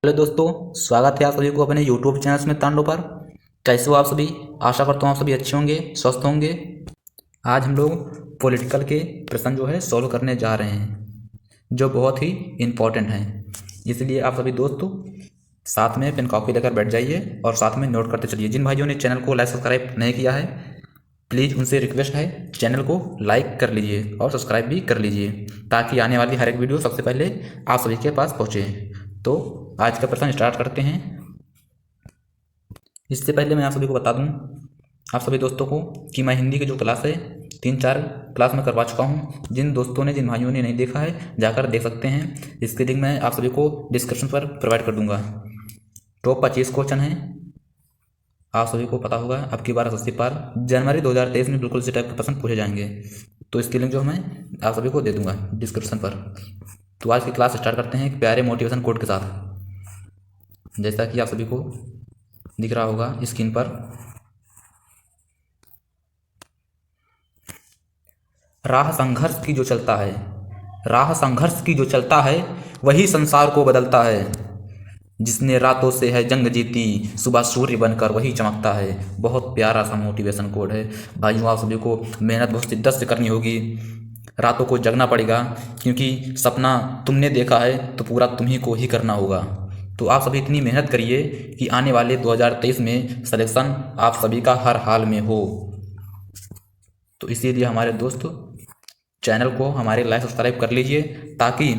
Hello दोस्तों, स्वागत है आप सभी को अपने यूट्यूब चैनल में तांडव पर। कैसे हो आप सभी? आशा करता हूँ आप सभी अच्छे होंगे, स्वस्थ होंगे। आज हम लोग पॉलिटिकल के प्रश्न जो है सॉल्व करने जा रहे हैं, जो बहुत ही इम्पोर्टेंट हैं। इसलिए आप सभी दोस्तों साथ में पेन कॉपी लेकर बैठ जाइए और साथ में नोट करते चलिए। जिन भाइयों ने चैनल को लाइक सब्सक्राइब नहीं किया है, प्लीज़ उनसे रिक्वेस्ट है चैनल को लाइक कर लीजिए और सब्सक्राइब भी कर लीजिए, ताकि आने वाली हर एक वीडियो सबसे पहले आप सभी के पास पहुँचे। तो आज का प्रश्न स्टार्ट करते हैं। इससे पहले मैं आप सभी को बता दूं, आप सभी दोस्तों को, कि मैं हिंदी की जो क्लास है 3-4 क्लास में करवा चुका हूं। जिन दोस्तों ने, जिन भाइयों ने नहीं देखा है, जाकर देख सकते हैं। इसके लिंक मैं आप सभी को डिस्क्रिप्शन पर प्रोवाइड कर दूंगा। टॉप 25 क्वेश्चन हैं, आप सभी को पता होगा। अब की बार एसएससी पार जनवरी 2023 में बिल्कुल इसी टाइप के प्रश्न पूछे जाएंगे। तो इसकी लिंक जो मैं आप सभी को दे दूंगा डिस्क्रिप्शन पर। तो आज की क्लास स्टार्ट करते हैं एक प्यारे मोटिवेशन कोट के साथ। जैसा कि आप सभी को दिख रहा होगा स्क्रीन पर, राह संघर्ष की जो चलता है, राह संघर्ष की जो चलता है, वही संसार को बदलता है। जिसने रातों से है जंग जीती, सुबह सूर्य बनकर वही चमकता है। बहुत प्यारा सा मोटिवेशन कोड है भाइयों। आप सभी को मेहनत बहुत शिद्दत से करनी होगी, रातों को जगना पड़ेगा, क्योंकि सपना तुमने देखा है तो पूरा तुम्ही को ही करना होगा। तो आप सभी इतनी मेहनत करिए कि आने वाले 2023 में सिलेक्शन आप सभी का हर हाल में हो। तो इसीलिए हमारे दोस्त चैनल को हमारे लाइक सब्सक्राइब कर लीजिए, ताकि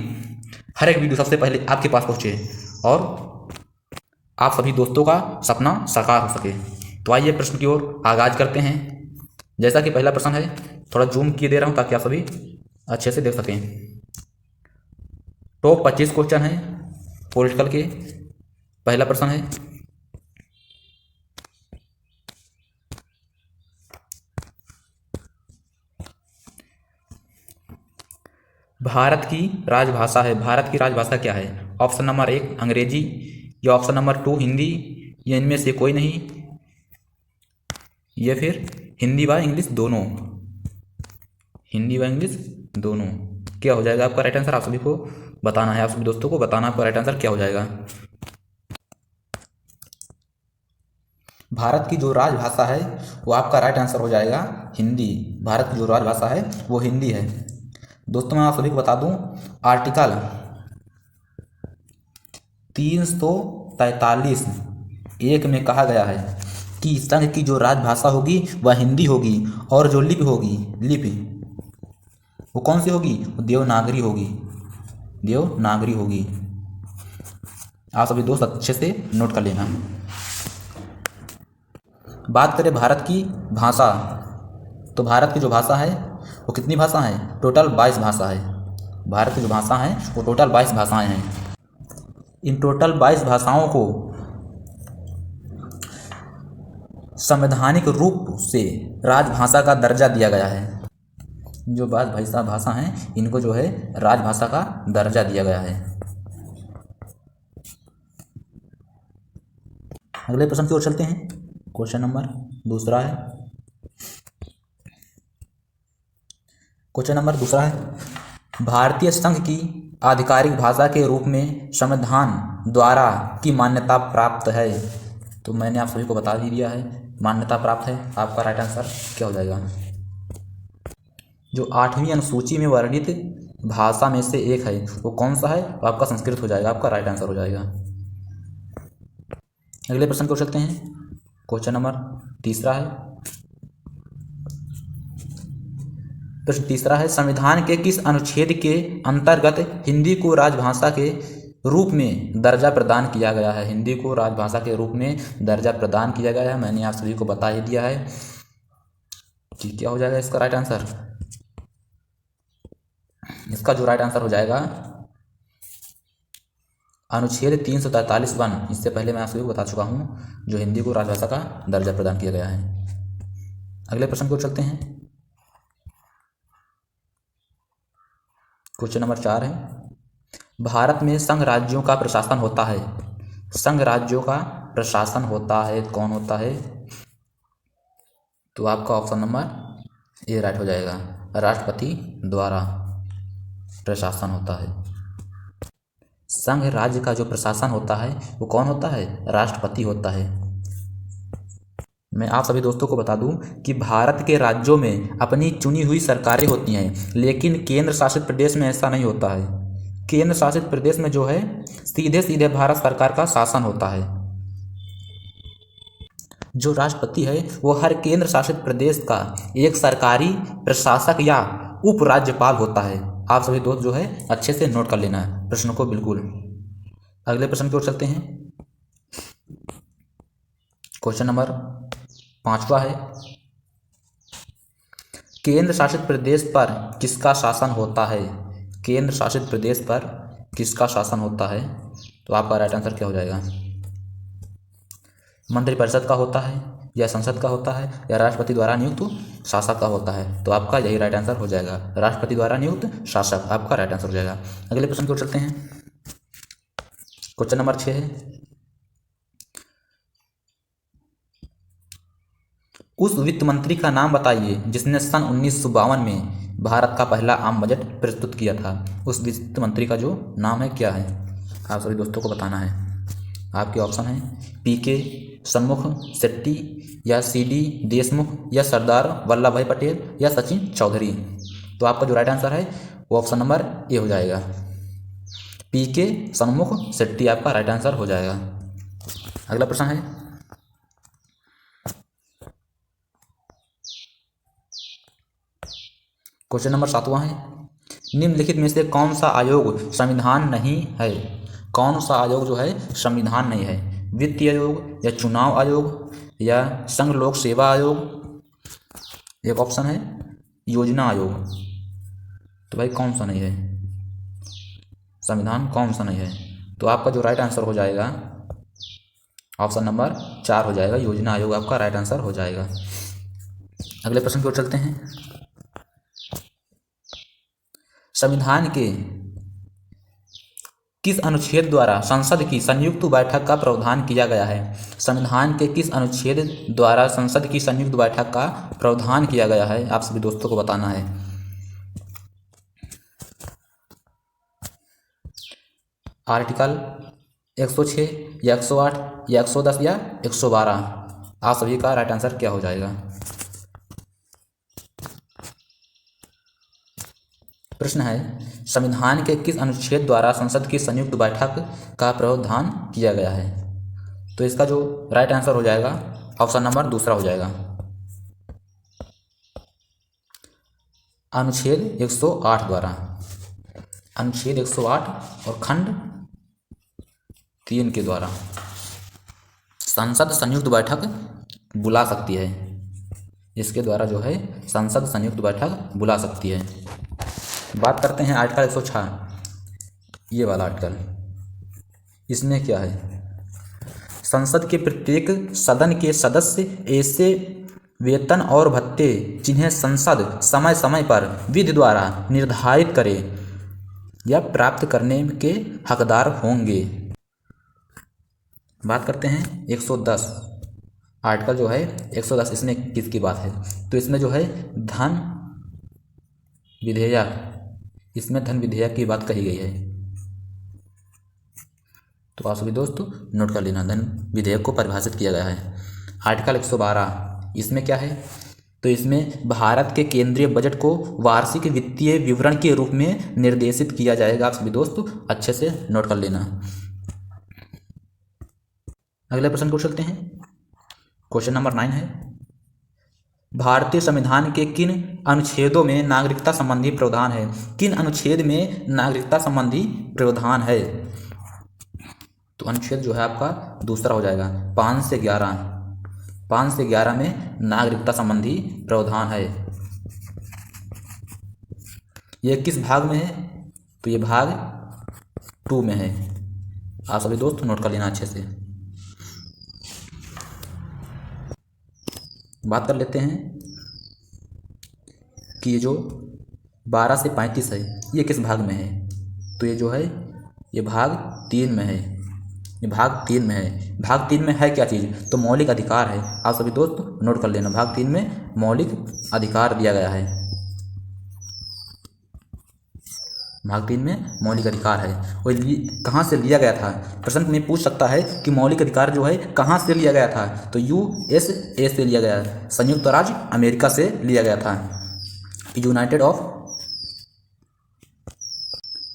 हर एक वीडियो सबसे पहले आपके पास पहुँचे और आप सभी दोस्तों का सपना साकार हो सके। तो आइए प्रश्न की ओर आगाज करते हैं। जैसा कि पहला प्रश्न है, थोड़ा जूम किए दे रहा हूँ ताकि आप सभी अच्छे से देख सकें। टॉप 25 क्वेश्चन है पॉलिटिकल के। पहला प्रश्न है, भारत की राजभाषा है, भारत की राजभाषा क्या है? ऑप्शन नंबर 1 अंग्रेजी, या ऑप्शन नंबर 2 हिंदी, या इनमें से कोई नहीं, या फिर हिंदी व इंग्लिश दोनों। हिंदी व इंग्लिश दोनों क्या हो जाएगा आपका राइट आंसर? आप सभी को बताना है, आप सभी दोस्तों को बताना आपका राइट आंसर क्या हो जाएगा। भारत की जो राजभाषा है वो आपका राइट आंसर हो जाएगा हिंदी। भारत की जो राजभाषा है वो हिंदी है। दोस्तों मैं आप सभी को बता दूं, आर्टिकल 343 एक में कहा गया है कि संघ की जो राजभाषा होगी वह हिंदी होगी, और जो लिपि होगी, लिपि वो कौन सी होगी? देवनागरी होगी, देवनागरी होगी। आप सभी दोस्त अच्छे से नोट कर लेना। बात करें भारत की भाषा, तो भारत की जो भाषा है वो कितनी भाषा है? टोटल 22 भाषा है। भारत की जो भाषा है वो टोटल 22 भाषाएं हैं। इन टोटल 22 भाषाओं को संवैधानिक रूप से राजभाषा का दर्जा दिया गया है। जो भाषा हैं इनको जो है राजभाषा का दर्जा दिया गया है। अगले प्रश्न की ओर चलते हैं। क्वेश्चन नंबर दूसरा है, क्वेश्चन नंबर दूसरा है, भारतीय संघ की आधिकारिक भाषा के रूप में संविधान द्वारा की मान्यता प्राप्त है। तो मैंने आप सभी को बता ही दिया है, मान्यता प्राप्त है। आपका राइट आंसर क्या हो जाएगा? जो 8वीं अनुसूची में वर्णित भाषा में से एक है वो कौन सा है? तो आपका संस्कृत हो जाएगा, आपका राइट आंसर हो जाएगा। अगले प्रश्न को चलते हैं। क्वेश्चन नंबर तीसरा है, प्रश्न तीसरा है, संविधान के किस अनुच्छेद के अंतर्गत हिंदी को राजभाषा के रूप में दर्जा प्रदान किया गया है? हिंदी को राजभाषा के रूप में दर्जा प्रदान किया गया है। मैंने आप सभी को बता ही दिया है कि क्या हो जाएगा इसका राइट आंसर। इसका जो राइट आंसर हो जाएगा अनुच्छेद 343(1). इससे पहले मैं आप सभी को बता चुका हूँ, जो हिंदी को राजभाषा का दर्जा प्रदान किया गया है। अगले प्रश्न को चलते हैं। क्वेश्चन नंबर 4 है, भारत में संघ राज्यों का प्रशासन होता है। संघ राज्यों का प्रशासन होता है, कौन होता है? तो आपका ऑप्शन नंबर ए राइट हो जाएगा, राष्ट्रपति द्वारा प्रशासन होता है। संघ राज्य का जो प्रशासन होता है वो कौन होता है? राष्ट्रपति होता है। मैं आप सभी दोस्तों को बता दूं कि भारत के राज्यों में अपनी चुनी हुई सरकारें होती हैं, लेकिन केंद्र शासित प्रदेश में ऐसा नहीं होता है। केंद्र शासित प्रदेश में जो है सीधे सीधे भारत सरकार का शासन होता है। जो राष्ट्रपति है वो हर केंद्र शासित प्रदेश का एक सरकारी प्रशासक या उपराज्यपाल होता है। आप सभी दोस्त जो है अच्छे से नोट कर लेना है प्रश्नों को बिल्कुल। अगले प्रश्न की ओर चलते हैं। क्वेश्चन नंबर 5वां है, केंद्र शासित प्रदेश पर किसका शासन होता है? केंद्र शासित प्रदेश पर किसका शासन होता है? तो आपका राइट आंसर क्या हो जाएगा? मंत्रिपरिषद का होता है, या संसद का होता है, या राष्ट्रपति द्वारा नियुक्त शासक का होता है? तो आपका यही राइट आंसर हो जाएगा, राष्ट्रपति द्वारा नियुक्त शासक आपका राइट आंसर हो जाएगा। अगले प्रश्न की ओर चलते हैं। क्वेश्चन नंबर 6 है, उस वित्त मंत्री का नाम बताइए जिसने सन 1952 में भारत का पहला आम बजट प्रस्तुत किया था। उस वित्त मंत्री का जो नाम है क्या है? आप सभी दोस्तों को बताना है। आपके ऑप्शन है पीके सन्मुख शेट्टी, या सीडी देशमुख, या सरदार वल्लभ भाई पटेल, या सचिन चौधरी। तो आपका जो राइट आंसर है वो ऑप्शन नंबर ए हो जाएगा, पीके सन्मुख शेट्टी आपका राइट आंसर हो जाएगा। अगला प्रश्न है, क्वेश्चन नंबर 7वां है, निम्नलिखित में से कौन सा आयोग संविधान नहीं है? कौन सा आयोग जो है संविधान नहीं है? वित्त आयोग, या चुनाव आयोग, या संघ लोक सेवा आयोग? एक ऑप्शन है योजना आयोग। तो भाई कौन सा नहीं है? संविधान कौन सा नहीं है? तो आपका जो राइट आंसर हो जाएगा ऑप्शन नंबर 4 हो जाएगा, योजना आयोग आपका राइट आंसर हो जाएगा। अगले प्रश्न की ओर चलते हैं। संविधान के किस अनुच्छेद द्वारा संसद की संयुक्त बैठक का प्रावधान किया गया है? संविधान के किस अनुच्छेद द्वारा संसद की संयुक्त बैठक का प्रावधान किया गया है? आप सभी दोस्तों को बताना है। आर्टिकल 106, या 108, या 110, या 112? आप सभी का राइट आंसर क्या हो जाएगा? प्रश्न है, संविधान के किस अनुच्छेद द्वारा संसद की संयुक्त बैठक का प्रावधान किया गया है? तो इसका जो राइट आंसर हो जाएगा ऑप्शन नंबर 2 हो जाएगा, अनुच्छेद 108 द्वारा। अनुच्छेद 108 और खंड 3 के द्वारा संसद संयुक्त बैठक बुला सकती है। इसके द्वारा जो है संसद संयुक्त बैठक बुला सकती है। बात करते हैं आर्टिकल 106, ये वाला आर्टिकल। इसमें क्या है? संसद के प्रत्येक सदन के सदस्य ऐसे वेतन और भत्ते जिन्हें संसद समय समय पर विधि द्वारा निर्धारित करे या प्राप्त करने के हकदार होंगे। बात करते हैं 110 आर्टिकल जो है 110, इसमें किसकी बात है? तो इसमें जो है धन विधेयक, इसमें धन विधेयक की बात कही गई है। तो आप सभी दोस्तों नोट कर लेना, धन विधेयक को परिभाषित किया गया है। आर्टिकल 112, इसमें क्या है? तो इसमें भारत के केंद्रीय बजट को वार्षिक वित्तीय विवरण के रूप में निर्देशित किया जाएगा। आप सभी दोस्तों अच्छे से नोट कर लेना। अगले प्रश्न को चलते हैं। क्वेश्चन नंबर 9 है, भारतीय संविधान के किन अनुच्छेदों में नागरिकता संबंधी प्रावधान है? किन अनुच्छेद में नागरिकता संबंधी प्रावधान है? तो अनुच्छेद जो है आपका 2 हो जाएगा, 5 से 11। 5 से 11 में नागरिकता संबंधी प्रावधान है। यह किस भाग में है? तो ये भाग 2 में है। आप सभी दोस्त नोट कर लेना अच्छे से। बात कर लेते हैं कि ये जो 12 से 35 है ये किस भाग में है? तो ये जो है ये भाग 3 में है। ये भाग 3 में है। भाग 3 में है क्या चीज़? तो मौलिक अधिकार है। आप सभी दोस्त नोट कर लेना, भाग 3 में मौलिक अधिकार दिया गया है। भाग 3 में मौलिक अधिकार है वो कहाँ से लिया गया था। प्रश्न में पूछ सकता है कि मौलिक अधिकार जो है कहाँ से लिया गया था, तो USA से लिया गया, संयुक्त राज्य अमेरिका से लिया गया था, यूनाइटेड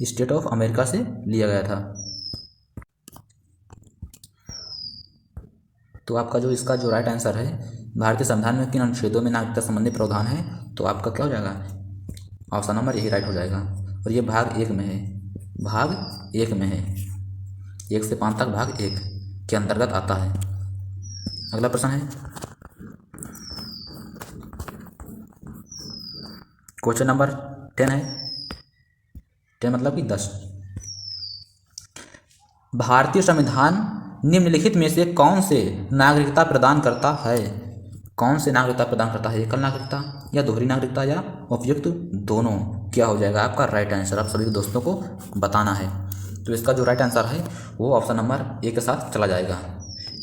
स्टेट ऑफ अमेरिका से लिया गया था। तो आपका जो इसका जो राइट आंसर है, भारतीय संविधान में किन अनुच्छेदों में नागरिकता संबंधी प्रावधान है, तो आपका क्या हो जाएगा, ऑप्शन नंबर यही राइट हो जाएगा। और ये भाग 1 में है, भाग 1 में है, 1 से 5 तक भाग 1 के अंतर्गत आता है। अगला प्रश्न है क्वेश्चन नंबर 10 है, 10 मतलब कि 10। भारतीय संविधान निम्नलिखित में से कौन से नागरिकता प्रदान करता है, कौन से नागरिकता प्रदान करता है, एकल नागरिकता या दोहरी नागरिकता या उपयुक्त दोनों, क्या हो जाएगा आपका राइट आंसर। आप सभी दोस्तों को बताना है। तो इसका जो राइट आंसर है वो ऑप्शन नंबर ए के साथ चला जाएगा।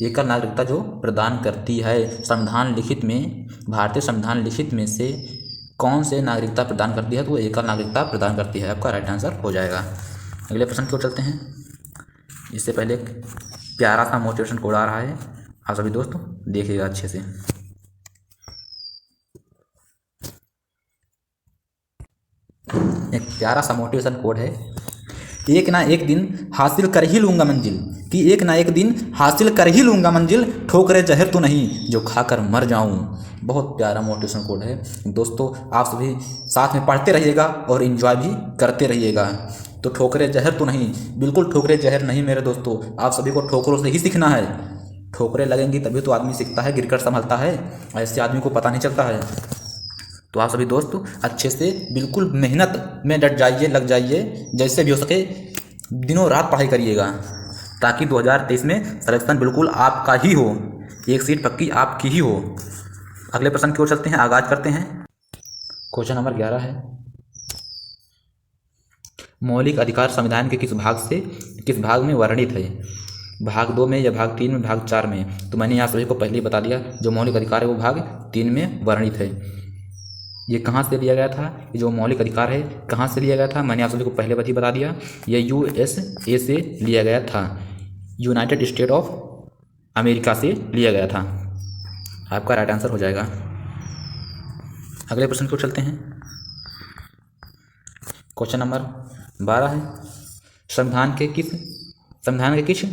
एकल नागरिकता जो प्रदान करती है संविधान लिखित में, भारतीय संविधान लिखित में से कौन से नागरिकता प्रदान करती है, तो वो एकल नागरिकता प्रदान करती है, आपका राइट आंसर हो जाएगा। अगले प्रश्न की ओर चलते हैं। इससे पहले एक प्यारा सा मोटिवेशन कोड आ रहा है, आप सभी दोस्त देखिएगा अच्छे से। एक प्यारा सा मोटिवेशन कोड है, एक ना एक दिन हासिल कर ही लूँगा मंजिल, कि एक ना एक दिन हासिल कर ही लूँगा मंजिल, ठोकरे जहर तो नहीं जो खाकर मर जाऊँ। बहुत प्यारा मोटिवेशन कोड है दोस्तों, आप सभी साथ में पढ़ते रहिएगा और इन्जॉय भी करते रहिएगा। तो ठोकरे जहर तो नहीं, बिल्कुल ठोकरे जहर नहीं मेरे दोस्तों, आप सभी को ठोकरों से ही सीखना है। ठोकरें लगेंगी तभी तो आदमी सीखता है, गिरकर संभलता है, ऐसे आदमी को पता नहीं चलता है। तो आप सभी दोस्त अच्छे से बिल्कुल मेहनत में डट जाइए, लग जाइए, जैसे भी हो सके दिनों रात पढ़ाई करिएगा, ताकि 2023 में सिलेक्शन बिल्कुल आपका ही हो, एक सीट पक्की आपकी ही हो। अगले प्रश्न की ओर चलते हैं, आगाज करते हैं। क्वेश्चन नंबर 11 है, मौलिक अधिकार संविधान के किस भाग में वर्णित है, भाग 2 में या भाग 3 में, भाग 4 में। तो मैंने यहाँ सभी को पहले ही बता दिया, जो मौलिक अधिकार है वो भाग 3 में वर्णित है। ये कहाँ से लिया गया था, ये जो मौलिक अधिकार है कहाँ से लिया गया था, मैंने आप सभी को पहले ही बता दिया, ये USA से लिया गया था, यूनाइटेड स्टेट ऑफ अमेरिका से लिया गया था, आपका राइट आंसर हो जाएगा। अगले प्रश्न को चलते हैं। क्वेश्चन नंबर 12 है, संविधान के किस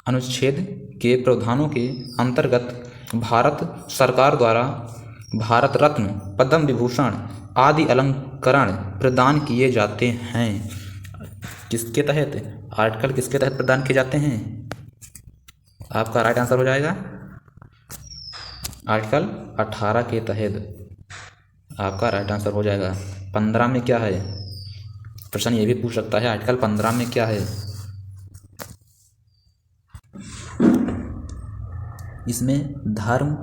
अनुच्छेद के प्रावधानों के अंतर्गत भारत सरकार द्वारा भारत रत्न, पद्म विभूषण आदि अलंकरण प्रदान किए जाते हैं, किसके तहत, आर्टिकल किसके तहत प्रदान किए जाते हैं, आपका राइट आंसर हो जाएगा आर्टिकल 18 के तहत, आपका राइट आंसर हो जाएगा। 15 में क्या है, प्रश्न ये भी पूछ सकता है, आर्टिकल 15 में क्या है, इसमें धर्म,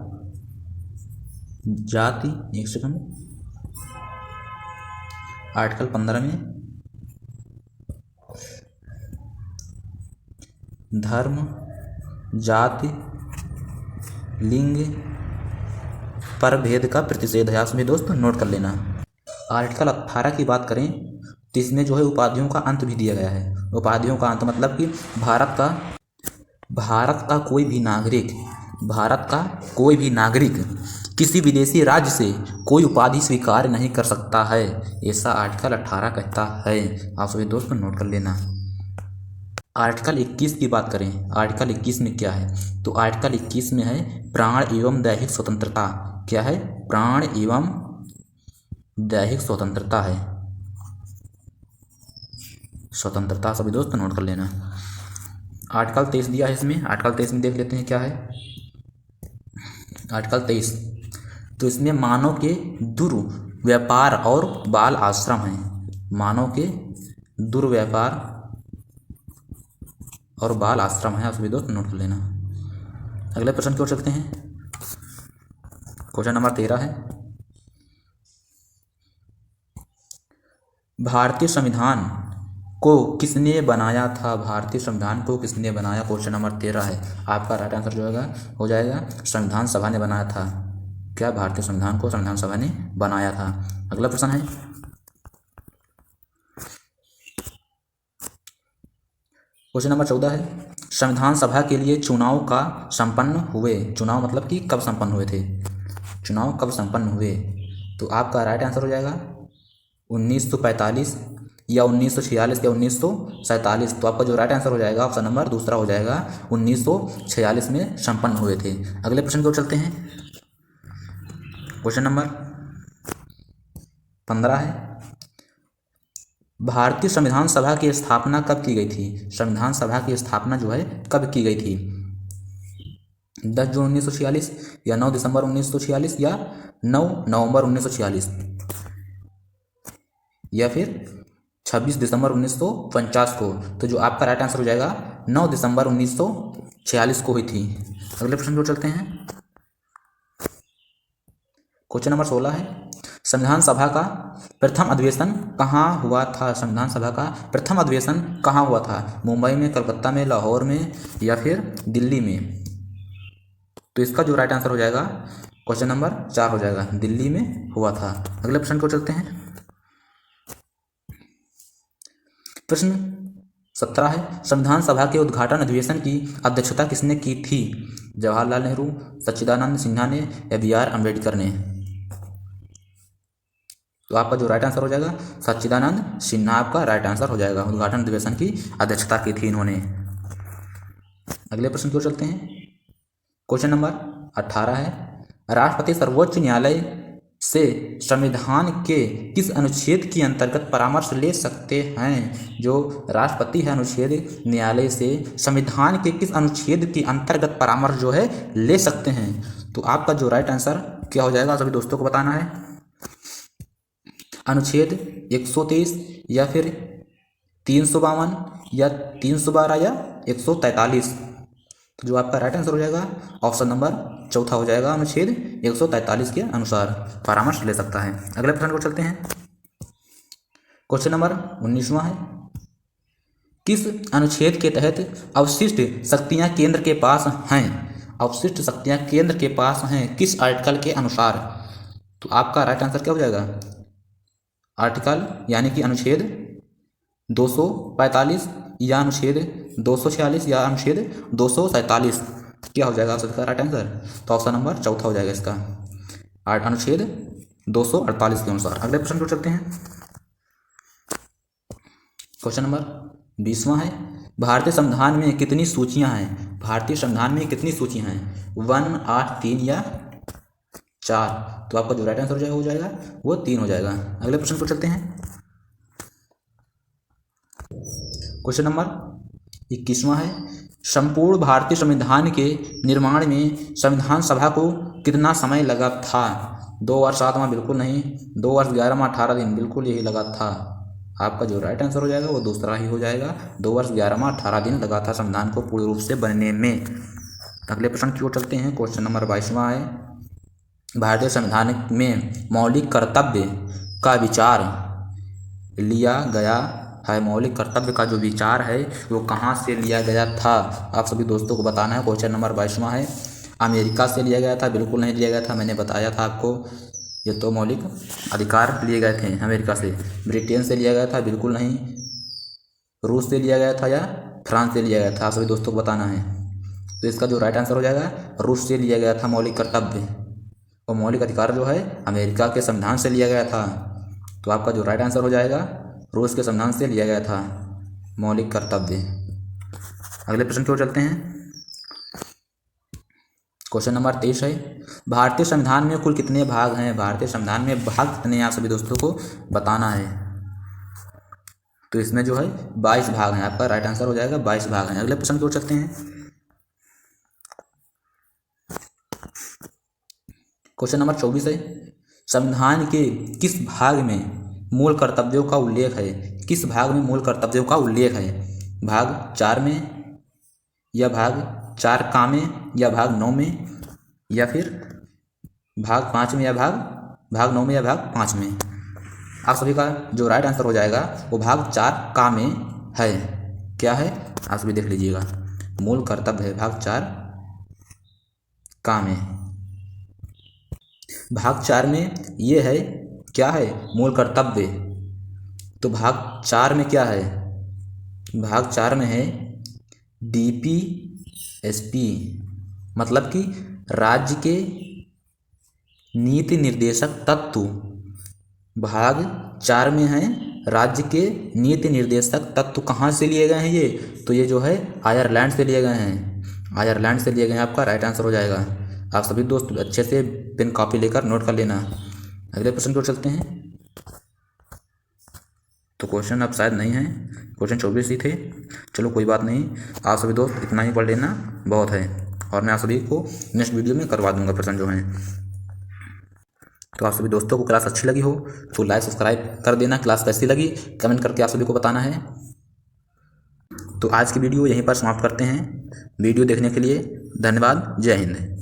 जाति, एक सेकंड, आर्टिकल 15 में धर्म, जाति, लिंग पर भेद का प्रतिषेध है, आप सभी दोस्त नोट कर लेना। आर्टिकल 18 की बात करें तो इसमें जो है उपाधियों का अंत भी दिया गया है। उपाधियों का अंत मतलब कि भारत का कोई भी नागरिक किसी विदेशी राज्य से कोई उपाधि स्वीकार नहीं कर सकता है, ऐसा आर्टिकल 18 कहता है, आप सभी दोस्त नोट कर लेना। आर्टिकल 21 की बात करें, आर्टिकल 21 में क्या है, तो आर्टिकल 21 में है प्राण एवं दैहिक स्वतंत्रता, क्या है, प्राण एवं दैहिक स्वतंत्रता है, स्वतंत्रता, सभी दोस्त नोट कर लेना। आर्टिकल 23 दिया है इसमें, आर्टिकल 23 में देख लेते हैं क्या है, आर्टिकल 23, तो इसमें मानव के दुर्व्यापार और बाल आश्रम है, मानव के दुर्व्यापार और बाल आश्रम है, आप सभी दोस्त नोट कर लेना। अगले प्रश्न की ओर चलते हैं। क्वेश्चन नंबर 13 है, भारतीय संविधान को किसने बनाया था, भारतीय संविधान को किसने बनाया, क्वेश्चन नंबर 13 है, आपका राइट आंसर जो हो जाएगा संविधान सभा ने बनाया था। क्या भारतीय संविधान को संविधान सभा ने बनाया था। अगला प्रश्न है, क्वेश्चन नंबर 14 है, संविधान सभा के लिए चुनाव का संपन्न हुए। चुनाव मतलब कि कब संपन्न हुए थे, चुनाव कब संपन्न हुए। तो आपका राइट आंसर हो जाएगा 1945 या 1946 या 1947। तो आपका जो राइट आंसर हो जाएगा ऑप्शन नंबर दूसरा हो जाएगा, 1946 में संपन्न हुए थे। अगले प्रश्न की ओर चलते हैं। क्वेश्चन नंबर 15 है, भारतीय संविधान सभा की स्थापना कब की गई थी। संविधान सभा की स्थापना जो है कब की गई थी, 10 जून 1946 या 9 दिसंबर 1946 या 9 नवंबर 1946 या फिर 26 दिसंबर 1949 को। तो जो आपका राइट आंसर हो जाएगा 9 दिसंबर 1946 को हुई थी। अगले प्रश्न की ओर चलते हैं। क्वेश्चन नंबर 16 है, संविधान सभा का प्रथम अधिवेशन कहाँ हुआ था। संविधान सभा का प्रथम अधिवेशन कहाँ हुआ था, मुंबई में, कलकत्ता में, लाहौर में या फिर दिल्ली में। तो इसका जो राइट आंसर हो जाएगा क्वेश्चन नंबर 4 हो जाएगा, दिल्ली में हुआ था। अगले प्रश्न को चलते हैं। प्रश्न 17 है, संविधान सभा के उद्घाटन अधिवेशन की अध्यक्षता किसने की थी, जवाहरलाल नेहरू, सच्चिदानंद सिन्हा ने या बी.आर. अम्बेडकर ने। तो आपका जो राइट आंसर हो जाएगा सच्चिदानंद सिन्हा आपका राइट आंसर हो जाएगा। उद्घाटन अधिवेशन की अध्यक्षता की थी इन्होंने। अगले प्रश्न की ओर चलते हैं। क्वेश्चन नंबर 18 है, राष्ट्रपति सर्वोच्च न्यायालय से संविधान के किस अनुच्छेद के अंतर्गत परामर्श ले सकते हैं। जो राष्ट्रपति है अनुच्छेद न्यायालय से संविधान के किस अनुच्छेद के अंतर्गत परामर्श जो है ले सकते हैं। तो आपका जो राइट आंसर क्या हो जाएगा सभी दोस्तों को बताना है, अनुच्छेद 123 या फिर 352 या 312 या 143। तो जो आपका राइट आंसर हो जाएगा ऑप्शन नंबर चौथा हो जाएगा, अनुच्छेद 143 के अनुसार परामर्श ले सकता है। अगले प्रश्न को चलते हैं। क्वेश्चन नंबर 19वां है, किस अनुच्छेद के तहत अवशिष्ट शक्तियां केंद्र के पास हैं। अवशिष्ट शक्तियां केंद्र के पास हैं किस आर्टिकल के अनुसार। तो आपका राइट आंसर क्या हो जाएगा, आर्टिकल यानी कि अनुच्छेद 245 या अनुच्छेद 246 या अनुच्छेद 247। क्या हो जाएगा आप सबका राइट आंसर। तो ऑप्शन नंबर चौथा हो जाएगा इसका, अनुच्छेद 248 के अनुसार। अगले प्रश्न को चलते हैं। क्वेश्चन नंबर 20वां है, भारतीय संविधान में कितनी सूचियां हैं। भारतीय संविधान में कितनी सूचियां हैं, 1, 8, 3 या 4। तो आपका जो राइट आंसर हो जाएगा वो 3 हो जाएगा। अगले प्रश्न को चलते हैं। क्वेश्चन नंबर 21वां है, संपूर्ण भारतीय संविधान के निर्माण में संविधान सभा को कितना समय लगा था। 2 वर्ष 7 माह बिल्कुल नहीं, 2 वर्ष 11 माह 18 दिन बिल्कुल यही लगा था। आपका जो राइट आंसर हो जाएगा वो दूसरा ही हो जाएगा, 2 वर्ष 11 माह 18 दिन लगा था संविधान को पूर्ण रूप से बनने में। अगले प्रश्न की ओर चलते हैं। क्वेश्चन नंबर 22वां है, भारतीय संविधान में मौलिक कर्तव्य का विचार लिया गया है। मौलिक कर्तव्य का जो विचार है वो कहाँ से लिया गया था, आप सभी दोस्तों को बताना है। क्वेश्चन नंबर 22वां है, अमेरिका से लिया गया था, बिल्कुल नहीं लिया गया था, मैंने बताया था आपको, ये तो मौलिक अधिकार लिए गए थे अमेरिका से। ब्रिटेन से लिया गया था, बिल्कुल नहीं, रूस से लिया गया था या फ्रांस से लिया गया था, आप सभी दोस्तों को बताना है। तो इसका जो राइट आंसर हो जाएगा रूस से लिया गया था मौलिक कर्तव्य, और मौलिक अधिकार जो है अमेरिका के संविधान से लिया गया था। तो आपका जो राइट आंसर हो जाएगा रूस के संविधान से लिया गया था मौलिक कर्तव्य। अगले प्रश्न की ओर चलते हैं। क्वेश्चन नंबर 23 है, भारतीय संविधान में कुल कितने भाग हैं। भारतीय संविधान में भाग कितने हैं आप सभी दोस्तों को बताना है। तो इसमें जो है 22 भाग हैं, आपका राइट आंसर हो जाएगा 22 भाग हैं। अगले प्रश्न की ओर चलते हैं। क्वेश्चन नंबर 24 है, संविधान के किस भाग में मूल कर्तव्यों का उल्लेख है। किस भाग में मूल कर्तव्यों का उल्लेख है, भाग 4 में या भाग 4 का में या भाग 9 में या फिर भाग 5 में या भाग 9 में या भाग 5 में। आप सभी का जो राइट आंसर हो जाएगा वो भाग 4 का में है। क्या है आप सभी देख लीजिएगा, मूल कर्तव्य है भाग 4 का में। भाग 4 में ये है, क्या है, मूल कर्तव्य। तो भाग 4 में क्या है, भाग 4 में है DPSP मतलब कि राज्य के नीति निर्देशक तत्व। भाग 4 में है राज्य के नीति निर्देशक तत्व कहाँ से लिए गए हैं ये, तो ये जो है आयरलैंड से लिए गए हैं। आयरलैंड से लिए गए हैं, आपका राइट आंसर हो जाएगा। आप सभी दोस्त अच्छे से पेन कॉपी लेकर नोट कर लेना। अगले प्रश्न की ओर चलते हैं। तो क्वेश्चन अब शायद नहीं है, क्वेश्चन 24 ही थे। चलो कोई बात नहीं, आप सभी दोस्त इतना ही पढ़ लेना बहुत है, और मैं आप सभी को नेक्स्ट वीडियो में करवा दूंगा प्रश्न जो हैं। तो आप सभी दोस्तों को क्लास अच्छी लगी हो तो लाइक सब्सक्राइब कर देना। क्लास कैसी लगी कमेंट करके आप सभी को बताना है। तो आज की वीडियो यहीं पर समाप्त करते हैं। वीडियो देखने के लिए धन्यवाद। जय हिंद।